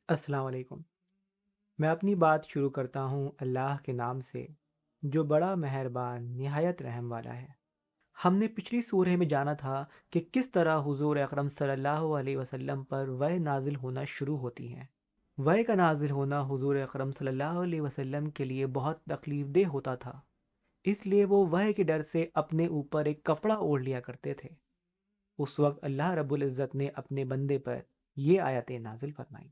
السلام علیکم۔ میں اپنی بات شروع کرتا ہوں اللہ کے نام سے جو بڑا مہربان نہایت رحم والا ہے۔ ہم نے پچھلی سورہ میں جانا تھا کہ کس طرح حضور اکرم صلی اللہ علیہ وسلم پر وحی نازل ہونا شروع ہوتی ہیں۔ وحی کا نازل ہونا حضور اکرم صلی اللہ علیہ وسلم کے لیے بہت تکلیف دہ ہوتا تھا، اس لیے وہ وحی کے ڈر سے اپنے اوپر ایک کپڑا اوڑھ لیا کرتے تھے۔ اس وقت اللہ رب العزت نے اپنے بندے پر یہ آیتیں نازل فرمائیں۔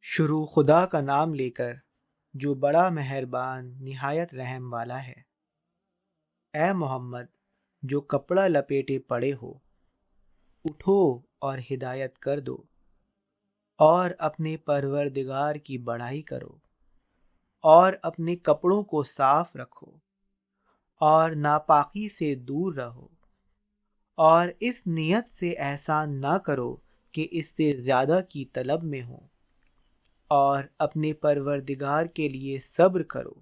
شروع خدا کا نام لے کر جو بڑا مہربان نہایت رحم والا ہے۔ اے محمد، جو کپڑا لپیٹے پڑے ہو، اٹھو اور ہدایت کر دو اور اپنے پروردگار کی بڑائی کرو اور اپنے کپڑوں کو صاف رکھو اور ناپاکی سے دور رہو اور اس نیت سے احسان نہ کرو کہ اس سے زیادہ کی طلب میں ہو، اور اپنے پروردگار کے لیے صبر کرو۔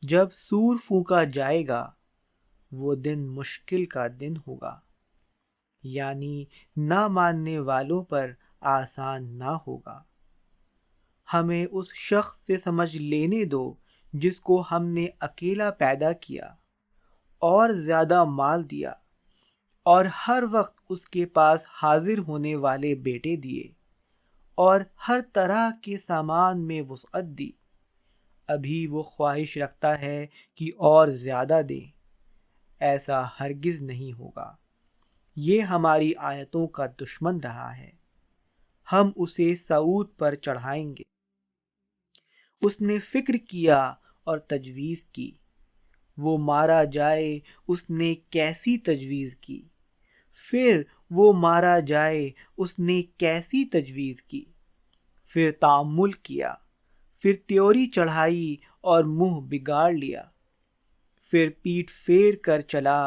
جب سور پھونکا جائے گا وہ دن مشکل کا دن ہوگا، یعنی نہ ماننے والوں پر آسان نہ ہوگا۔ ہمیں اس شخص سے سمجھ لینے دو جس کو ہم نے اکیلا پیدا کیا اور زیادہ مال دیا اور ہر وقت اس کے پاس حاضر ہونے والے بیٹے دیے اور ہر طرح کے سامان میں وسعت دی۔ ابھی وہ خواہش رکھتا ہے کہ اور زیادہ دے، ایسا ہرگز نہیں ہوگا۔ یہ ہماری آیتوں کا دشمن رہا ہے، ہم اسے صعود پر چڑھائیں گے۔ اس نے فکر کیا اور تجویز کی، وہ مارا جائے اس نے کیسی تجویز کی، پھر وہ مارا جائے اس نے کیسی تجویز کی، پھر تأمل کیا، پھر تیوری چڑھائی اور منہ بگاڑ لیا، پھر پیٹھ پھیر کر چلا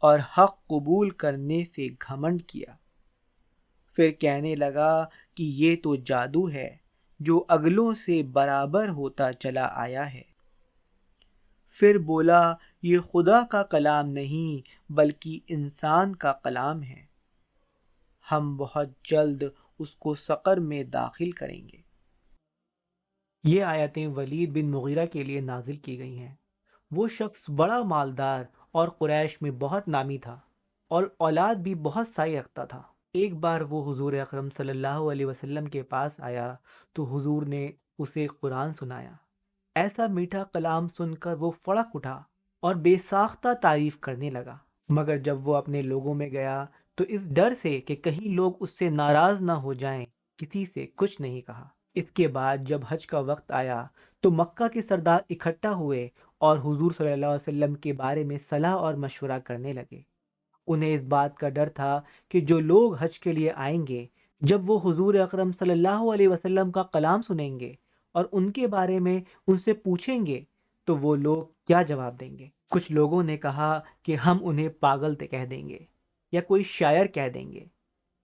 اور حق قبول کرنے سے گھمنڈ کیا، پھر کہنے لگا کہ یہ تو جادو ہے جو اگلوں سے برابر ہوتا چلا آیا ہے۔ پھر بولا یہ خدا کا کلام نہیں بلکہ انسان کا کلام ہے، ہم بہت جلد اس کو سقر میں داخل کریں گے۔ یہ آیتیں ولید بن مغیرہ کے لیے نازل کی گئی ہیں۔ وہ شخص بڑا مالدار اور قریش میں بہت نامی تھا اور اولاد بھی بہت ساری رکھتا تھا۔ ایک بار وہ حضور اکرم صلی اللہ علیہ وسلم کے پاس آیا تو حضور نے اسے قرآن سنایا۔ ایسا میٹھا کلام سن کر وہ فڑک اٹھا اور بے ساختہ تعریف کرنے لگا، مگر جب وہ اپنے لوگوں میں گیا تو اس ڈر سے کہ کہیں لوگ اس سے ناراض نہ ہو جائیں کسی سے کچھ نہیں کہا۔ اس کے بعد جب حج کا وقت آیا تو مکہ کے سردار اکٹھا ہوئے اور حضور صلی اللہ علیہ وسلم کے بارے میں صلاح اور مشورہ کرنے لگے۔ انہیں اس بات کا ڈر تھا کہ جو لوگ حج کے لیے آئیں گے، جب وہ حضور اکرم صلی اللہ علیہ وسلم کا کلام سنیں گے اور ان کے بارے میں ان سے پوچھیں گے تو وہ لوگ کیا جواب دیں گے۔ کچھ لوگوں نے کہا کہ ہم انہیں پاگل کہہ دیں گے یا کوئی شاعر کہہ دیں گے۔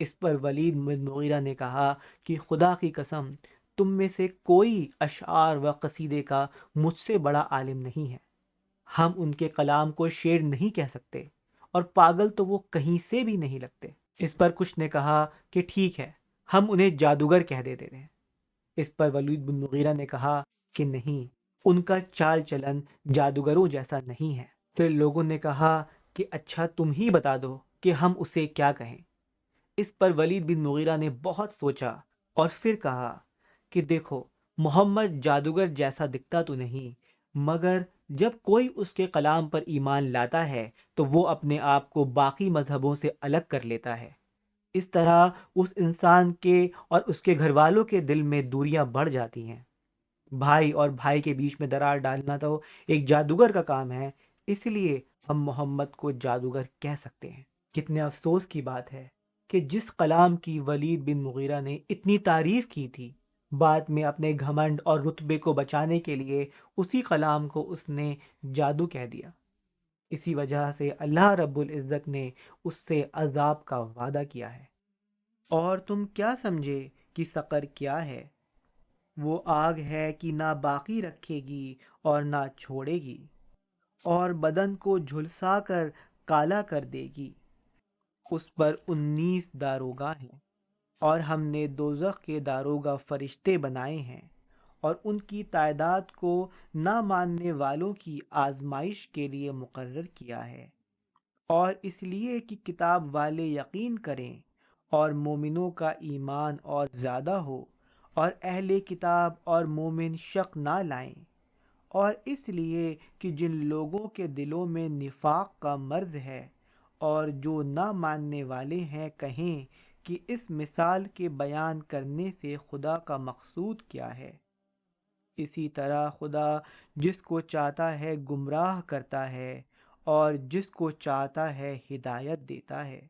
اس پر ولید بن مغیرہ نے کہا کہ خدا کی قسم، تم میں سے کوئی اشعار و قصیدے کا مجھ سے بڑا عالم نہیں ہے۔ ہم ان کے کلام کو شعر نہیں کہہ سکتے اور پاگل تو وہ کہیں سے بھی نہیں لگتے۔ اس پر کچھ نے کہا کہ ٹھیک ہے، ہم انہیں جادوگر کہہ دیتے ہیں۔ اس پر ولید بن مغیرہ نے کہا کہ نہیں، ان کا چال چلن جادوگروں جیسا نہیں ہے۔ پھر لوگوں نے کہا کہ اچھا تم ہی بتا دو کہ ہم اسے کیا کہیں۔ اس پر ولید بن مغیرہ نے بہت سوچا اور پھر کہا کہ دیکھو، محمد جادوگر جیسا دکھتا تو نہیں، مگر جب کوئی اس کے کلام پر ایمان لاتا ہے تو وہ اپنے آپ کو باقی مذہبوں سے الگ کر لیتا ہے۔ اس طرح اس انسان کے اور اس کے گھر والوں کے دل میں دوریاں بڑھ جاتی ہیں۔ بھائی اور بھائی کے بیچ میں درار ڈالنا تو ایک جادوگر کا کام ہے، اس لیے ہم محمد کو جادوگر کہہ سکتے ہیں۔ کتنے افسوس کی بات ہے کہ جس کلام کی ولید بن مغیرہ نے اتنی تعریف کی تھی، بعد میں اپنے گھمنڈ اور رتبے کو بچانے کے لیے اسی کلام کو اس نے جادو کہہ دیا۔ اسی وجہ سے اللہ رب العزت نے اس سے عذاب کا وعدہ کیا ہے۔ اور تم کیا سمجھے کہ سقر کیا ہے؟ وہ آگ ہے کہ نہ باقی رکھے گی اور نہ چھوڑے گی، اور بدن کو جھلسا کر کالا کر دے گی۔ اس پر 19 داروغہ ہیں۔ اور ہم نے دوزخ کے داروغہ فرشتے بنائے ہیں اور ان کی تعداد کو نہ ماننے والوں کی آزمائش کے لیے مقرر کیا ہے، اور اس لیے کہ کتاب والے یقین کریں اور مومنوں کا ایمان اور زیادہ ہو، اور اہل کتاب اور مومن شک نہ لائیں، اور اس لیے کہ جن لوگوں کے دلوں میں نفاق کا مرض ہے اور جو نہ ماننے والے ہیں کہیں کہ اس مثال کے بیان کرنے سے خدا کا مقصود کیا ہے۔ اسی طرح خدا جس کو چاہتا ہے گمراہ کرتا ہے اور جس کو چاہتا ہے ہدایت دیتا ہے،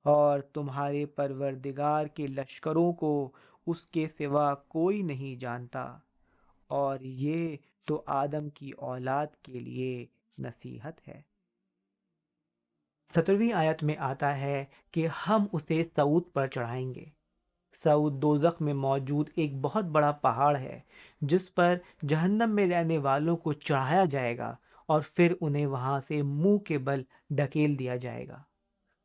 اور تمہارے پروردگار کے لشکروں کو اس کے سوا کوئی نہیں جانتا، اور یہ تو آدم کی اولاد کے لیے نصیحت ہے۔ 17ویں آیت میں آتا ہے کہ ہم اسے صعود پر چڑھائیں گے۔ صعود دوزخ میں موجود ایک بہت بڑا پہاڑ ہے جس پر جہنم میں رہنے والوں کو چڑھایا جائے گا اور پھر انہیں وہاں سے منہ کے بل ڈھکیل دیا جائے گا۔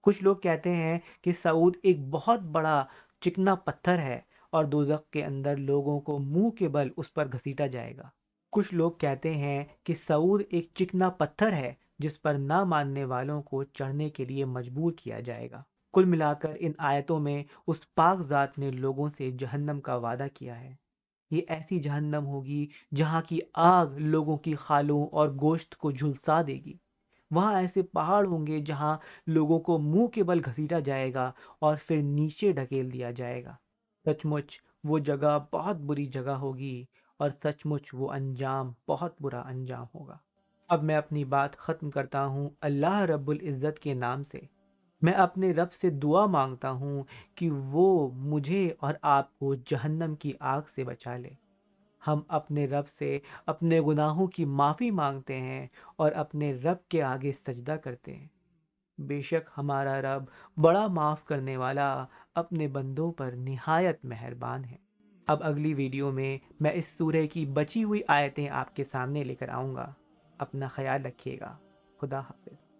کچھ لوگ کہتے ہیں کہ صعود ایک بہت بڑا چکنا پتھر ہے اور دوزخ کے اندر لوگوں کو منہ کے بل اس پر گھسیٹا جائے گا۔ کچھ لوگ کہتے ہیں کہ صعود ایک چکنا پتھر ہے جس پر نہ ماننے والوں کو چڑھنے کے لیے مجبور کیا جائے گا۔ کل ملا کر ان آیتوں میں اس پاک ذات نے لوگوں سے جہنم کا وعدہ کیا ہے۔ یہ ایسی جہنم ہوگی جہاں کی آگ لوگوں کی خالوں اور گوشت کو جھلسا دے گی۔ وہاں ایسے پہاڑ ہوں گے جہاں لوگوں کو منہ کے بل گھسیٹا جائے گا اور پھر نیچے ڈھکیل دیا جائے گا۔ سچ مچ وہ جگہ بہت بری جگہ ہوگی، اور سچ مچ وہ انجام بہت برا انجام ہوگا۔ اب میں اپنی بات ختم کرتا ہوں اللہ رب العزت کے نام سے۔ میں اپنے رب سے دعا مانگتا ہوں کہ وہ مجھے اور آپ کو جہنم کی آگ سے بچا لے۔ ہم اپنے رب سے اپنے گناہوں کی معافی مانگتے ہیں اور اپنے رب کے آگے سجدہ کرتے ہیں۔ بے شک ہمارا رب بڑا معاف کرنے والا، اپنے بندوں پر نہایت مہربان ہے۔ اب اگلی ویڈیو میں اس سورہ کی بچی ہوئی آیتیں آپ کے سامنے لے کر آؤں گا۔ اپنا خیال رکھیے گا۔ خدا حافظ۔